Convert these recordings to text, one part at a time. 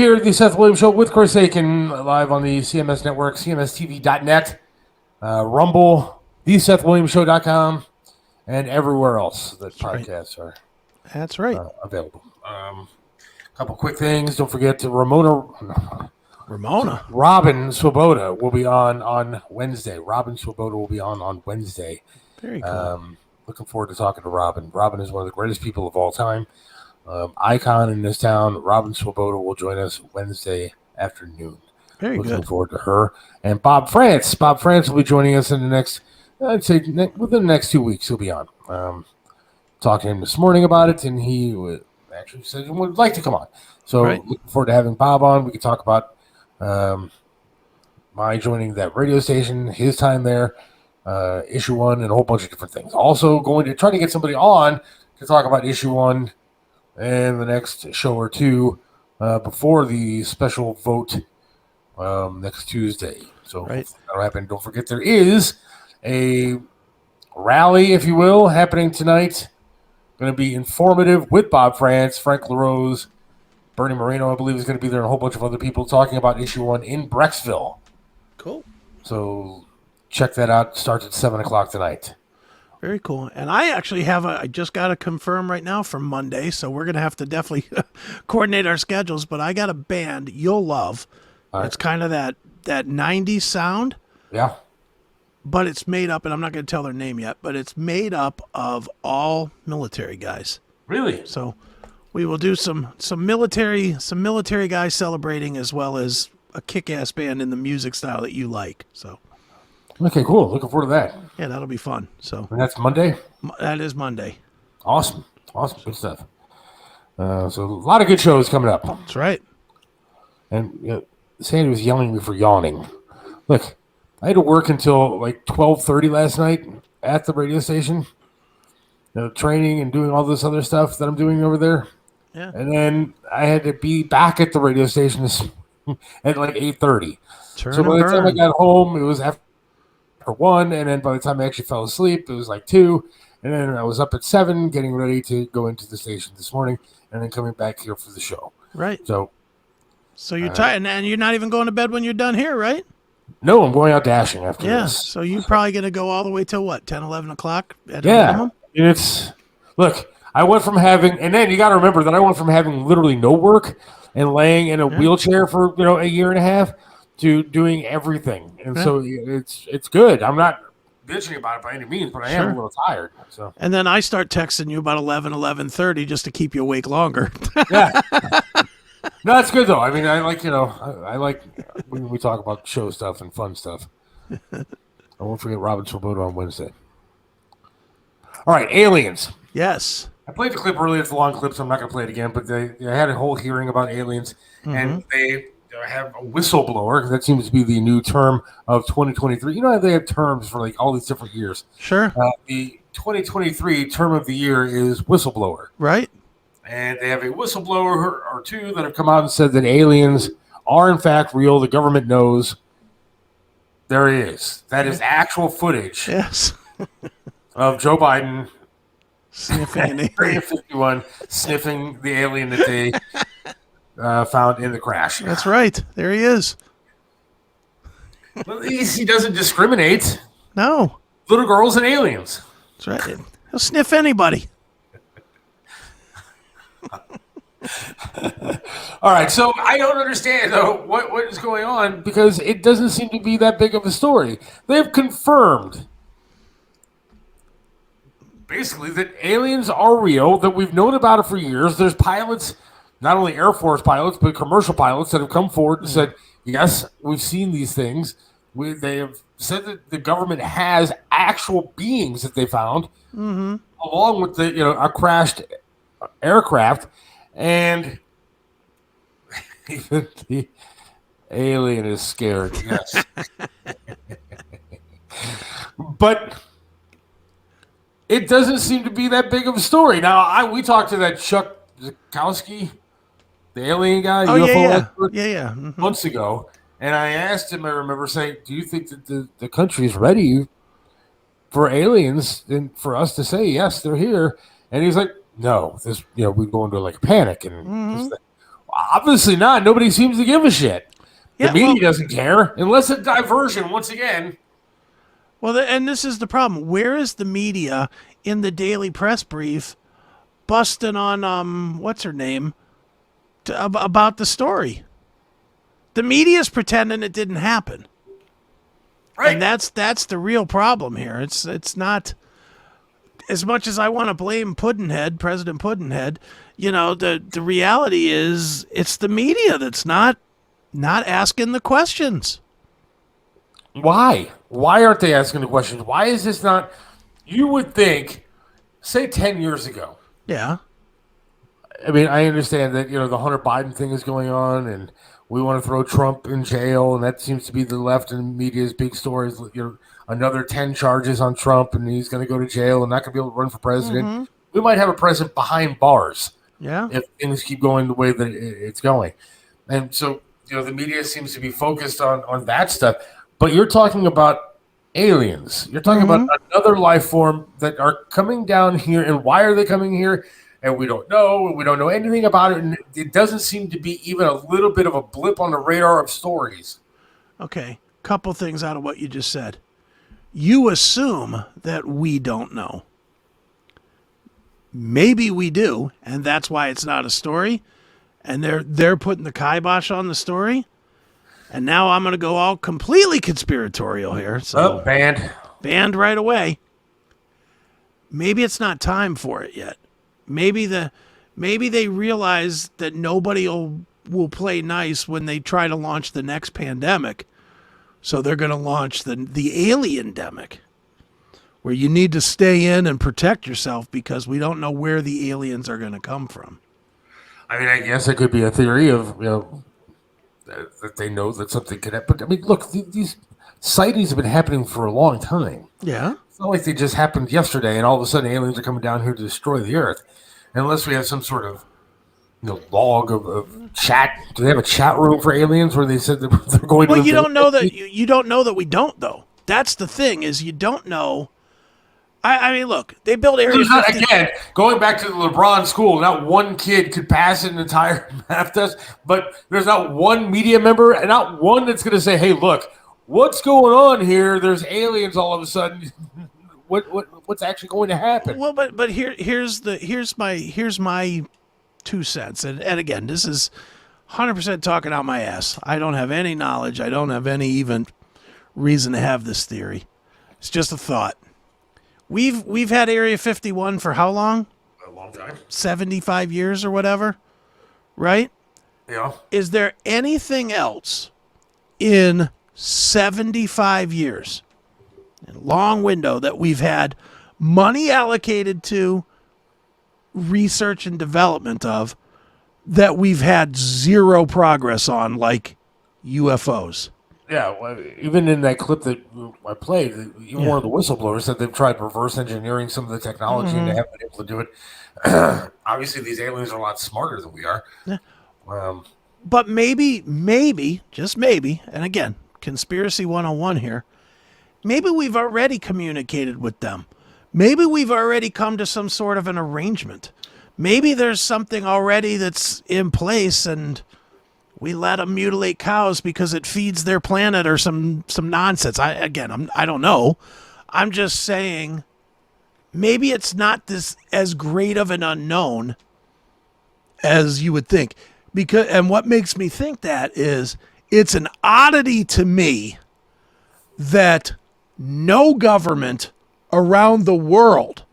Here at the Seth Williams Show with Chris Aiken, live on the CMS Network, cmstv.net, Rumble, thesethwilliamsshow.com, and everywhere else that podcasts are available. A couple quick things. Don't forget to Robin Swoboda will be on Wednesday. Robin Swoboda will be on Wednesday. Very cool. Looking forward to talking to Robin. Robin is one of the greatest people of all time. Icon in this town. Robin Swoboda will join us Wednesday afternoon. Very good. Looking forward to her. And Bob France. Bob France will be joining us in the next, I'd say, within the next 2 weeks, he'll be on. Talked to him this morning about it, and he actually said he would like to come on. So looking forward to having Bob on. We can talk about my joining that radio station, his time there, issue 1, and a whole bunch of different things. Also going to try to get somebody on to talk about issue 1 and the next show or two before the special vote next Tuesday. So that'll happen. Don't forget there is a rally, if you will, happening tonight. Going to be informative with Bob France, Frank LaRose, Bernie Moreno, I believe, is going to be there, and a whole bunch of other people talking about issue 1 in Brecksville. Cool. So check that out. Starts at 7 o'clock tonight. Very cool. And I actually I just got to confirm right now for Monday, so we're going to have to definitely coordinate our schedules, but I got a band you'll love. Right. It's kind of that 90s sound. Yeah. But it's made up, and I'm not going to tell their name yet, but it's made up of all military guys. Really? So we will do some military guys celebrating, as well as a kick-ass band in the music style that you like. So okay, cool. Looking forward to that. Yeah, that'll be fun. So and that's Monday? That is Monday. Awesome. Good stuff. So a lot of good shows coming up. That's right. And Sandy was yelling at me for yawning. Look, I had to work until like 12:30 last night at the radio station, training and doing all this other stuff that I'm doing over there. Yeah. And then I had to be back at the radio station at like 8:30. So by the time I got home, it was after 1, and then by the time I actually fell asleep, it was like 2, and then I was up at 7 getting ready to go into the station this morning, and then coming back here for the show. Right. So you're tired, and you're not even going to bed when you're done here, right? No, I'm going out dashing after this. Yeah, so you're probably going to go all the way till what, 10, 11 o'clock? Look, I went from having, and then you got to remember that I went from having literally no work and laying in a wheelchair for a year and a half to doing everything, and so it's good. I'm not bitching about it by any means, but I am a little tired. So, and then I start texting you about 11:30 just to keep you awake longer. Yeah. No, that's good though. I mean, I like when we talk about show stuff and fun stuff. I won't forget Robin Swoboda on Wednesday. All right, aliens. Yes. I played the clip earlier. It's a long clip, so I'm not going to play it again. But they had a whole hearing about aliens, and they have a whistleblower. That seems to be the new term of 2023. You know how they have terms for like all these different years. Sure. The 2023 term of the year is whistleblower. Right. And they have a whistleblower or two that have come out and said that aliens are in fact real. The government knows. There it is. That is actual footage. Yes. Of Joe Biden sniffing Area 51, sniffing the alien that they found in the crash. That's right. There he is. Well, at least he doesn't discriminate. No. Little girls and aliens. That's right. He'll sniff anybody. All right, so I don't understand though what is going on because it doesn't seem to be that big of a story. They've confirmed basically that aliens are real, that we've known about it for years. There's pilots, not only Air Force pilots, but commercial pilots that have come forward and said, yes, we've seen these things. They have said that the government has actual beings that they found, along with a crashed aircraft. And even the alien is scared, yes. But it doesn't seem to be that big of a story. Now, we talked to that Chuck Zukowski, the alien guy, UFO expert, months ago, and I asked him, I remember saying, do you think that the country is ready for aliens and for us to say, yes, they're here? And he's like, no, we go into like a panic. And Obviously not. Nobody seems to give a shit. The Yeah, media doesn't care unless it's diversion. Once again, well, and this is the problem. Where is the media in the daily press brief busting on what's her name about the story? The media's pretending it didn't happen. right? And that's the real problem here. It's not, as much as I want to blame Puddinhead, President Puddinhead, the reality is it's the media that's not asking the questions. Why? Why aren't they asking the questions? Why is this not? You would think, say, 10 years ago. Yeah. I mean, I understand that the Hunter Biden thing is going on, and we want to throw Trump in jail, and that seems to be the left and media's big story. Is another 10 charges on Trump, and he's going to go to jail and not going to be able to run for president. Mm-hmm. We might have a president behind bars. Yeah. If things keep going the way that it's going, and so the media seems to be focused on that stuff. But you're talking about aliens. You're talking about another life form that are coming down here, and why are they coming here? And we don't know. We don't know anything about it, and it doesn't seem to be even a little bit of a blip on the radar of stories. Okay. Couple things out of what you just said. You assume that we don't know. Maybe we do, and that's why it's not a story. And they're putting the kibosh on the story. And now I'm going to go all completely conspiratorial here. So banned right away. Maybe it's not time for it yet. Maybe they realize that nobody will play nice when they try to launch the next pandemic. So they're going to launch the alien-demic, where you need to stay in and protect yourself because we don't know where the aliens are going to come from. I mean, I guess it could be a theory of that they know that something could happen. But I mean, look, these sightings have been happening for a long time. Yeah. It's not like they just happened yesterday and all of a sudden aliens are coming down here to destroy the Earth. Unless we have some sort of log of chat. Do they have a chat room for aliens where they said that they're going to... Well, you don't know that you don't know that we don't, though. That's the thing, is you don't know. I mean, look, they built Area 50. Again, going back to the LeBron school, not one kid could pass an entire math test, but there's not one media member and not one that's going to say, hey, look, what's going on here? There's aliens all of a sudden. What's actually going to happen? Well, but here's my 2 cents. And again, this is 100% talking out my ass. I don't have any knowledge. I don't have any even reason to have this theory. It's just a thought. We've had Area 51 for how long? A long time. 75 years or whatever, right? Yeah. Is there anything else in 75 years, a long window, that we've had money allocated to research and development of, that we've had zero progress on, like UFOs? Yeah, well, even in that clip that I played, even one of the whistleblowers said they've tried reverse engineering some of the technology and they haven't been able to do it. Obviously, these aliens are a lot smarter than we are. Yeah. But maybe, just maybe, and again, conspiracy 101 here, maybe we've already communicated with them. Maybe we've already come to some sort of an arrangement. Maybe there's something already that's in place and we let them mutilate cows because it feeds their planet or some nonsense. I don't know. I'm just saying maybe it's not this as great of an unknown as you would think. And what makes me think that is it's an oddity to me that no government around the world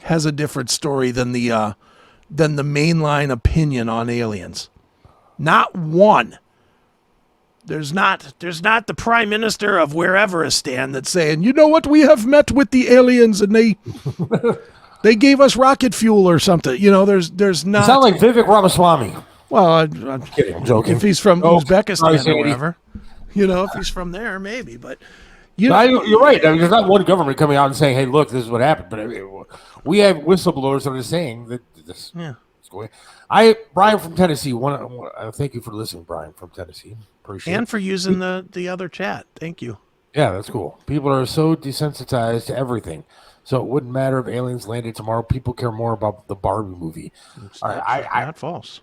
has a different story than the mainline opinion on aliens. Not one. There's not the prime minister of whereveristan that's saying, you know what, we have met with the aliens and they gave us rocket fuel or something. There's not. You sound like Vivek Ramaswamy. Well, I'm kidding. I'm joking. If he's from Uzbekistan or whatever, if he's from there, maybe. But you're right. I mean, there's not one government coming out and saying, "Hey, look, this is what happened." But I mean, we have whistleblowers that are saying that this. Yeah. Brian from Tennessee. Thank you for listening, Brian from Tennessee. Appreciate it. And for using the other chat. Thank you. Yeah, that's cool. People are so desensitized to everything. So it wouldn't matter if aliens landed tomorrow. People care more about the Barbie movie. Not false.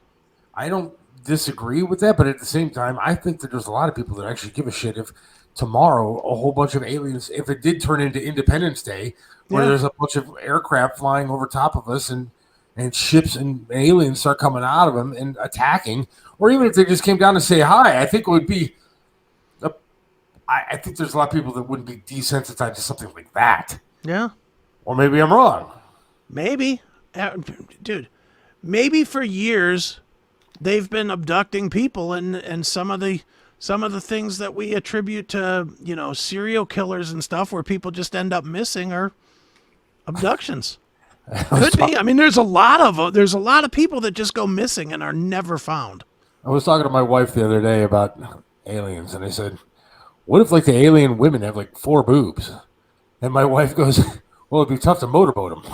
I don't disagree with that, but at the same time, I think that there's a lot of people that actually give a shit if tomorrow a whole bunch of aliens, if it did turn into Independence Day, where there's a bunch of aircraft flying over top of us and ships and aliens start coming out of them and attacking, or even if they just came down to say hi, I think it would be. I think there's a lot of people that wouldn't be desensitized to something like that. Yeah. Or maybe I'm wrong. Maybe. Dude, maybe for years they've been abducting people, and some of the things that we attribute to, serial killers and stuff where people just end up missing are abductions. Could be. I mean, there's a lot of people that just go missing and are never found. I was talking to my wife the other day about aliens, and I said, what if the alien women have 4 boobs? And my wife goes, well, it'd be tough to motorboat them.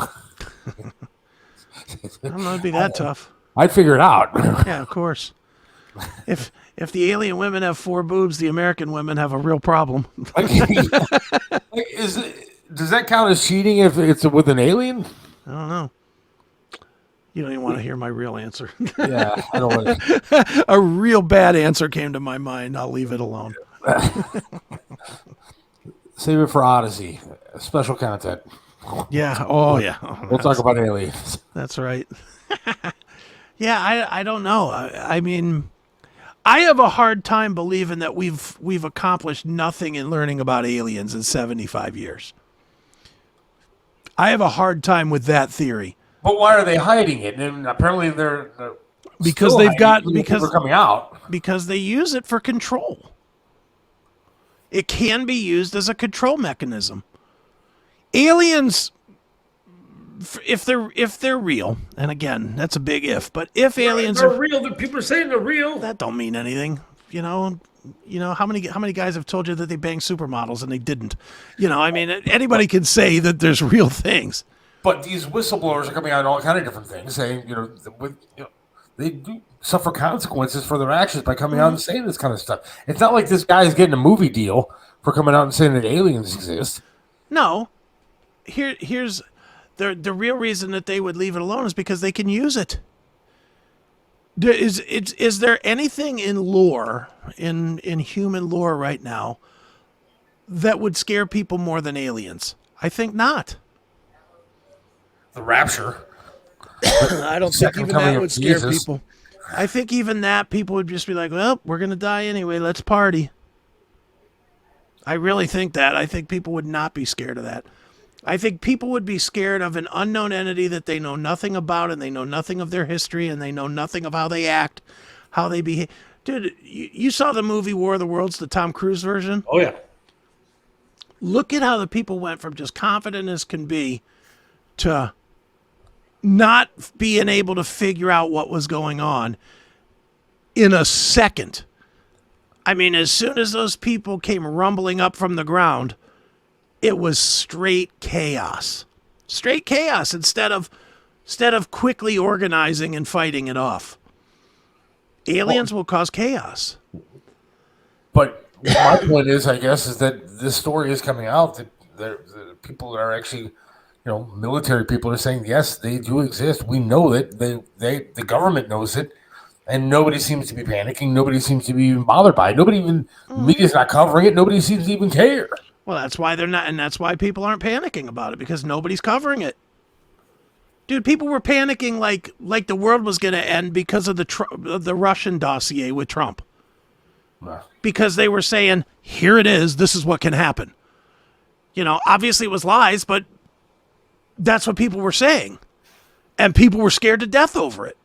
I don't know, it'd be that tough. I'd figure it out. Yeah, of course. If the alien women have 4 boobs, the American women have a real problem. Does that count as cheating if it's with an alien? I don't know. You don't even want to hear my real answer. Yeah, I don't want to. A real bad answer came to my mind. I'll leave it alone. Save it for Odyssey. Special content. Yeah. Oh, yeah. We'll talk about aliens. That's right. Yeah, I don't know. I mean, I have a hard time believing that we've accomplished nothing in learning about aliens in 75 years. I have a hard time with that theory. But why are they hiding it? And apparently they're because they're coming out because they use it for control. It can be used as a control mechanism. Aliens, if they're real, and again, that's a big if, but if aliens are real, people are saying they're real. That don't mean anything. How many guys have told you that they banged supermodels and they didn't? I mean, anybody can say that there's real things. But these whistleblowers are coming out on all kind of different things, saying they do suffer consequences for their actions by coming out and saying this kind of stuff. It's not like this guy is getting a movie deal for coming out and saying that aliens exist. No. Here's the real reason that they would leave it alone is because they can use it. Is there anything in lore, in human lore right now, that would scare people more than aliens? I think not. The rapture. I don't think even that would scare people. I think even that people would just be like, well, we're going to die anyway. Let's party. I really think that. I think people would not be scared of that. I think people would be scared of an unknown entity that they know nothing about, and they know nothing of their history, and they know nothing of how they act, how they behave. Dude, you saw the movie War of the Worlds, the Tom Cruise version? Oh, yeah. Look at how the people went from just confident as can be to not being able to figure out what was going on in a second. I mean, as soon as those people came rumbling up from the ground, it was straight chaos. Straight chaos instead of quickly organizing and fighting it off. Aliens will cause chaos. But my point is, I guess, is that this story is coming out that the people are actually, military people are saying, yes, they do exist. We know it. The government knows it. And nobody seems to be panicking. Nobody seems to be even bothered by it. Media's not covering it. Nobody seems to even care. Well, that's why they're not, and that's why people aren't panicking about it, because nobody's covering it. Dude, people were panicking like the world was going to end because of the Russian dossier with Trump. Because they were saying, here it is, this is what can happen. Obviously it was lies, but that's what people were saying. And people were scared to death over it.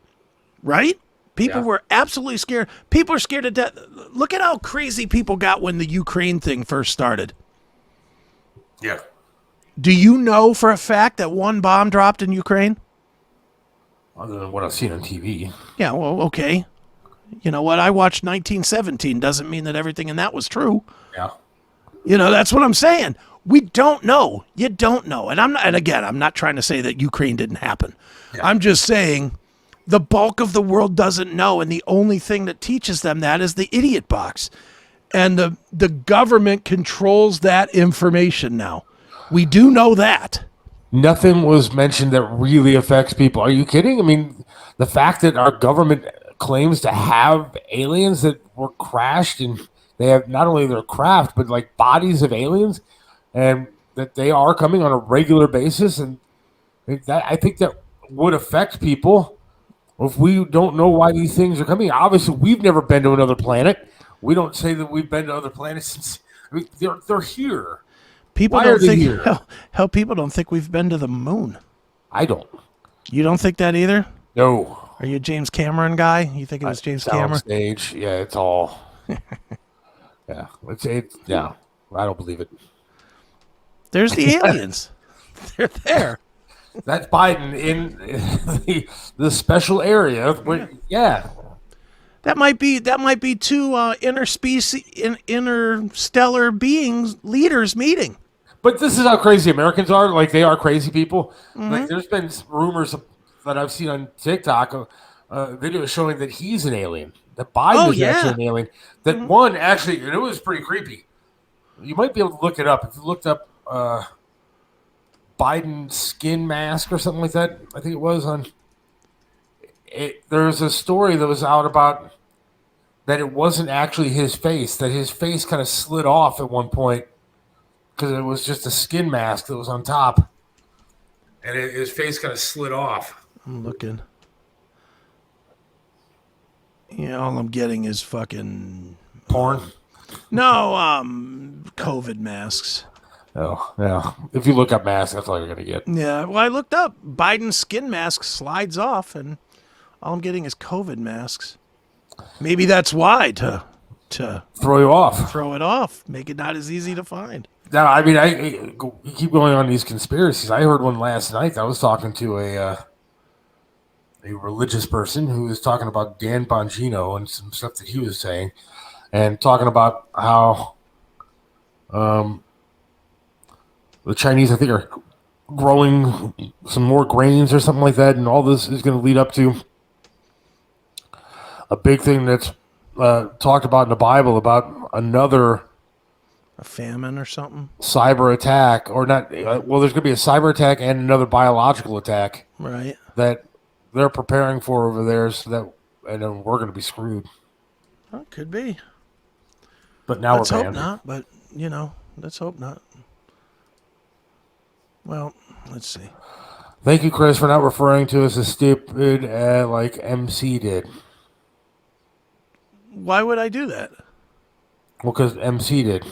Right? People were absolutely scared. People are scared to death. Look at how crazy people got when the Ukraine thing first started. Yeah. Do you know for a fact that one bomb dropped in Ukraine? Other than what I've seen on TV. Yeah, well, okay. You know what? I watched 1917. Doesn't mean that everything in that was true. Yeah. That's what I'm saying. We don't know. You don't know. And I'm not trying to say that Ukraine didn't happen. Yeah. I'm just saying the bulk of the world doesn't know, and the only thing that teaches them that is the idiot box. And the government controls that information now. We do know that. Nothing was mentioned that really affects people. Are you kidding? I mean, the fact that our government claims to have aliens that were crashed, and they have not only their craft but like bodies of aliens, and that they are coming on a regular basis, and I think that would affect people if we don't know why these things are coming. Obviously, we've never been to another planet. We don't say that we've been to other planets since. I mean, they're here. People Why don't are they think here? hell, people don't think we've been to the moon. I don't. You don't think that either? No. Are you a James Cameron guy? You think it was James Cameron? Stage, yeah, it's all. Yeah, yeah. I don't believe it. There's the aliens. They're there. That's Biden in the special area. Yeah. That might be two interstellar beings leaders meeting. But this is how crazy Americans are. Like, they are crazy people. Like, there's been rumors that I've seen on TikTok, videos showing that he's an alien. That Biden is actually an alien. That one actually, and it was pretty creepy. You might be able to look it up. If you looked up Biden skin mask or something like that, I think it was on. There's a story that was out about that it wasn't actually his face. That his face kind of slid off at one point because it was just a skin mask that was on top, and his face kind of slid off. I'm looking. Yeah, all I'm getting is fucking Porn. No, COVID masks. Oh, yeah. If you look up masks, that's all you're going to get. Yeah, well, I looked up Biden's skin mask slides off, and all I'm getting is COVID masks. Maybe that's why to Throw you off. throw it off, make it not as easy to find. Now, I mean, I keep going on these conspiracies. I heard one last night. I was talking to a religious person who was talking about Dan Bongino and some stuff that he was saying, and talking about how the Chinese, I think, are growing some more grains or something like that, and all this is going to lead up to a big thing that's talked about in the Bible about another A famine or something, cyber attack, or not. Well, there's going to be a cyber attack and another biological attack right? that they're preparing for over there, so that, and then we're going to be screwed. Well, could be. But now Let's we're hope banned. not. But let's hope not. Well, let's see. Thank you, Chris, for not referring to us as stupid like MC did. Why would I do that? Well, because MC did.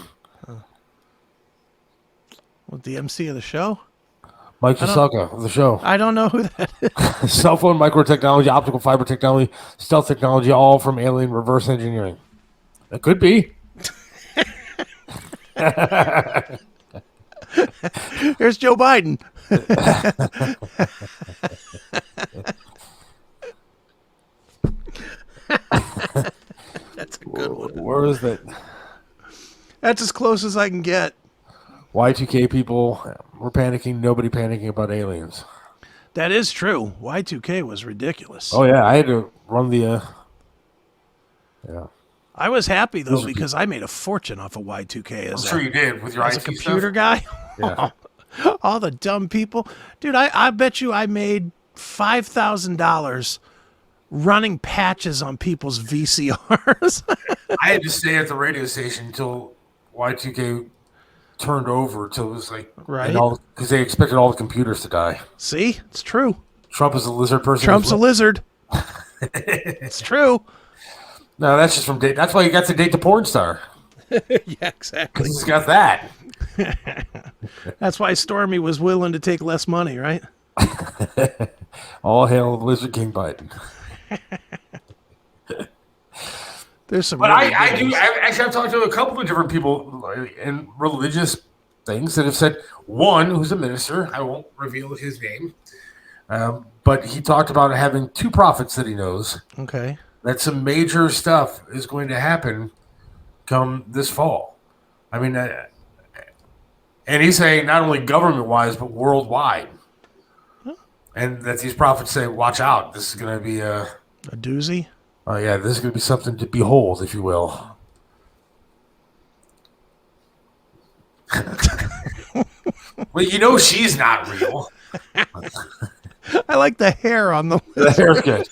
With the MC of the show? Mike Jasaka of the show. I don't know who that is. Cell phone, microtechnology, optical fiber technology, stealth technology, all from alien reverse engineering. It could be. Here's Joe Biden. That's a good one. Where is that? That's as close as I can get. Y2K people, we're panicking. Nobody panicking about aliens. That is true. Y2K was ridiculous. Oh, yeah. I had to run the... yeah. I was happy, though, because I made a fortune off of Y2K I'm sure you did with your as a IT computer stuff. guy. Yeah. All the dumb people. Dude, I bet you I made $5,000 running patches on people's VCRs. I had to stay at the radio station until Y2K turned over, till it was like... Right. Because they expected all the computers to die. See? It's true. Trump is a lizard person. Trump's a lizard. It's true. No, that's just from date. That's why he got to date the porn star. Yeah, exactly. He's got that. That's why Stormy was willing to take less money, right? All hail Lizard King Biden. There's some. But really I good do. ones. I've talked to a couple of different people in religious things that have said, one who's a minister, I won't reveal his name, but he talked about having two prophets that he knows, Okay. that some major stuff is going to happen come this fall. I mean, and he's saying not only government-wise, but worldwide. And that these prophets say, watch out, this is going to be A doozy. yeah, this is going to be something to behold, if you will. Well, you know she's not real. I like the hair on the. The hair's good.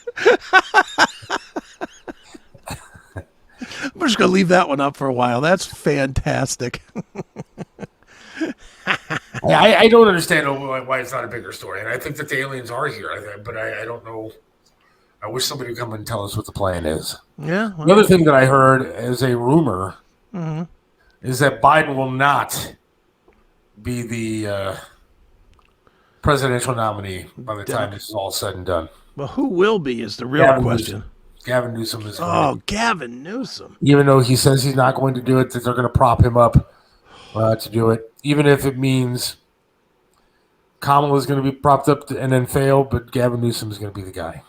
We're just going to leave that one up for a while. That's fantastic. I don't understand why it's not a bigger story. And I think that the aliens are here, but I don't know. I wish somebody would come and tell us what the plan is. Yeah. Well, Another thing that I heard as a rumor is that Biden will not be the presidential nominee by the time this is all said and done. well, who will be is the real question. Gavin Newsom is. Gavin Newsom. Even though he says he's not going to do it, that they're going to prop him up to do it, even if it means Kamala is going to be propped up and then fail, but Gavin Newsom is going to be the guy.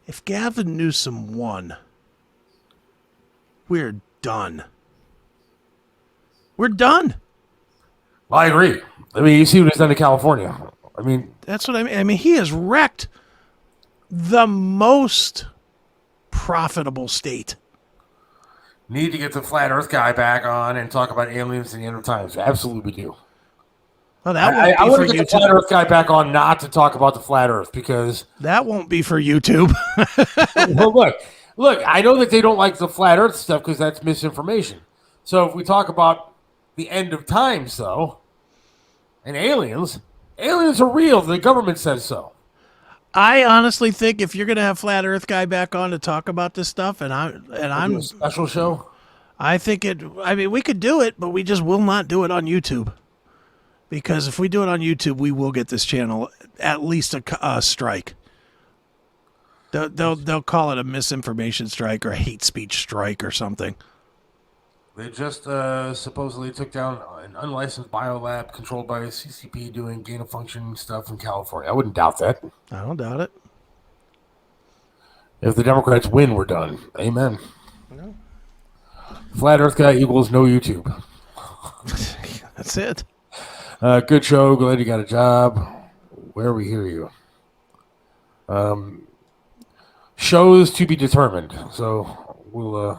If Gavin Newsom won, we're done. We're done. Well, I agree. I mean, you see what he's done to California. I mean, that's what I mean. I mean, he has wrecked the most profitable state. Need to get the flat Earth guy back on and talk about aliens in the end of times. Absolutely do. Well, I want to get the flat Earth guy back on, not to talk about the flat Earth, because that won't be for YouTube. Well, look. I know that they don't like the flat Earth stuff because that's misinformation. So if we talk about the end of times, though, and aliens are real. The government says so. I honestly think if you're going to have flat Earth guy back on to talk about this stuff, and I'm a special show, I think it. I mean, we could do it, but we just will not do it on YouTube. Because if we do it on YouTube, we will get this channel at least a strike. They'll call it a misinformation strike or a hate speech strike or something. They just supposedly took down an unlicensed biolab controlled by a CCP doing gain-of-function stuff in California. I wouldn't doubt that. I don't doubt it. If the Democrats win, we're done. Amen. No. Flat Earth guy equals no YouTube. That's it. Good show. Glad you got a job. Where we hear you. Shows to be determined. So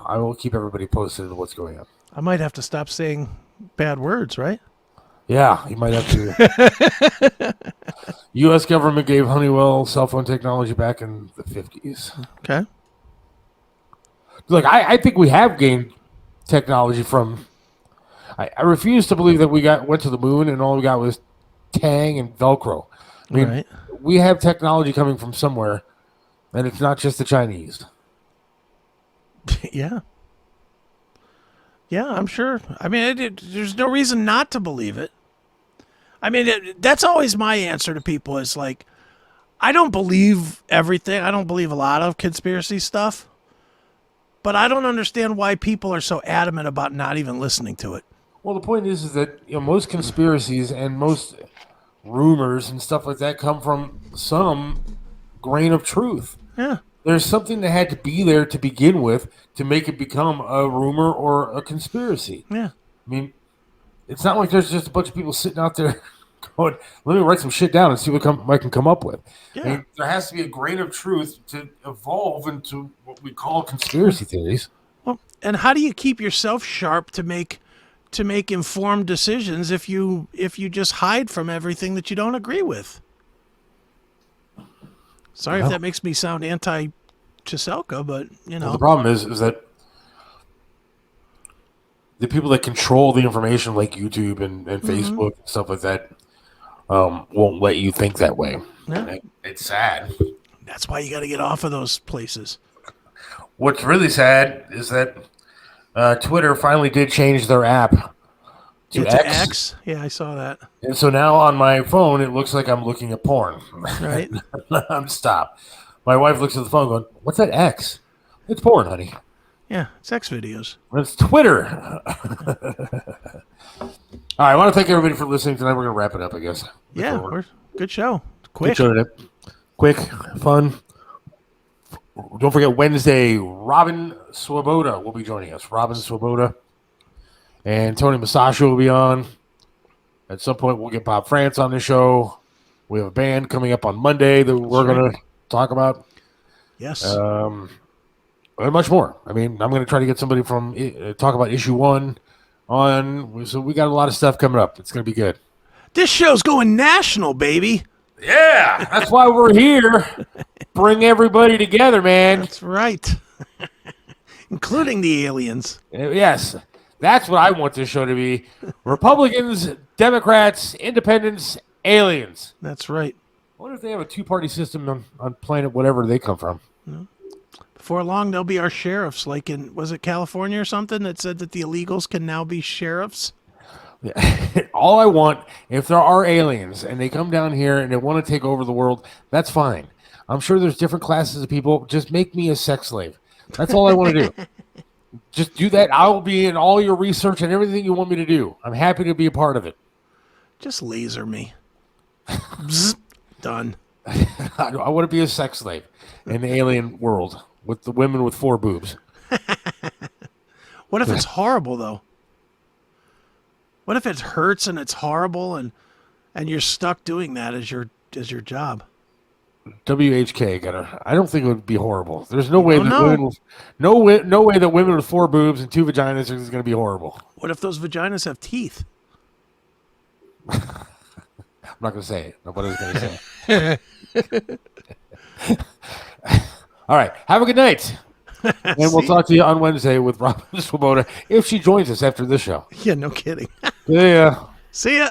I will keep everybody posted on what's going on. I might have to stop saying bad words, right? Yeah, you might have to. U.S. government gave Honeywell cell phone technology back in the 50s. Okay. Look, I think we have gained technology from. I refuse to believe that we went to the moon and all we got was Tang and Velcro. I mean, we have technology coming from somewhere, and it's not just the Chinese. Yeah. Yeah, I'm sure. I mean, there's no reason not to believe it. I mean, that's always my answer to people is like, I don't believe everything. I don't believe a lot of conspiracy stuff. But I don't understand why people are so adamant about not even listening to it. Well, the point is that most conspiracies and most rumors and stuff like that come from some grain of truth. Yeah. There's something that had to be there to begin with to make it become a rumor or a conspiracy. Yeah. I mean, it's not like there's just a bunch of people sitting out there going, let me write some shit down and see what I can come up with. Yeah. I mean, there has to be a grain of truth to evolve into what we call conspiracy theories. Well, and how do you keep yourself sharp to make informed decisions if you just hide from everything that you don't agree with? Sorry if that makes me sound anti-Chiselka, but Well, the problem is that the people that control the information, like YouTube and Facebook and stuff like that, won't let you think that way. Yeah. It's sad. That's why you got to get off of those places. What's really sad is that Twitter finally did change their app to X. Yeah, I saw that. And so now on my phone, it looks like I'm looking at porn. Right. Stop. My wife looks at the phone going, what's that X? It's porn, honey. Yeah, it's X videos. It's Twitter. All right, I want to thank everybody for listening tonight. We're going to wrap it up, I guess. Yeah, good show. Quick. Good show. Quick, fun. Don't forget, Wednesday, Robin Swoboda will be joining us. Robin Swoboda. And Tony Masaccio will be on. At some point, we'll get Bob France on the show. We have a band coming up on Monday that we're going to talk about. Yes. And much more. I mean, I'm going to try to get somebody from talk about issue 1 on. So we got a lot of stuff coming up. It's going to be good. This show's going national, baby. Yeah, that's why we're here. Bring everybody together, man. That's right. including the aliens. Yes, that's what I want this show to be. Republicans, Democrats, independents, aliens. That's right. I wonder if they have a two-party system on planet whatever they come from. Before long, they'll be our sheriffs, like was it California or something that said that the illegals can now be sheriffs? Yeah. All I want, if there are aliens and they come down here and they want to take over the world, that's fine. I'm sure there's different classes of people. Just make me a sex slave. That's all I want to do. Just do that. I will be in all your research and everything you want me to do. I'm happy to be a part of it. Just laser me. Bzz, done. I want to be a sex slave in the alien world with the women with 4 boobs. What if it's horrible, though? What if it hurts and it's horrible and you're stuck doing that as your job? WHK I don't think it would be horrible. There's no way that know. women with, no way that women with 4 boobs and 2 vaginas is going to be horrible. What if those vaginas have teeth? I'm not going to say it. Nobody's going to say it. All right. Have a good night. And we'll talk to you on Wednesday with Robin Swoboda if she joins us after this show. Yeah, no kidding. Yeah. See ya.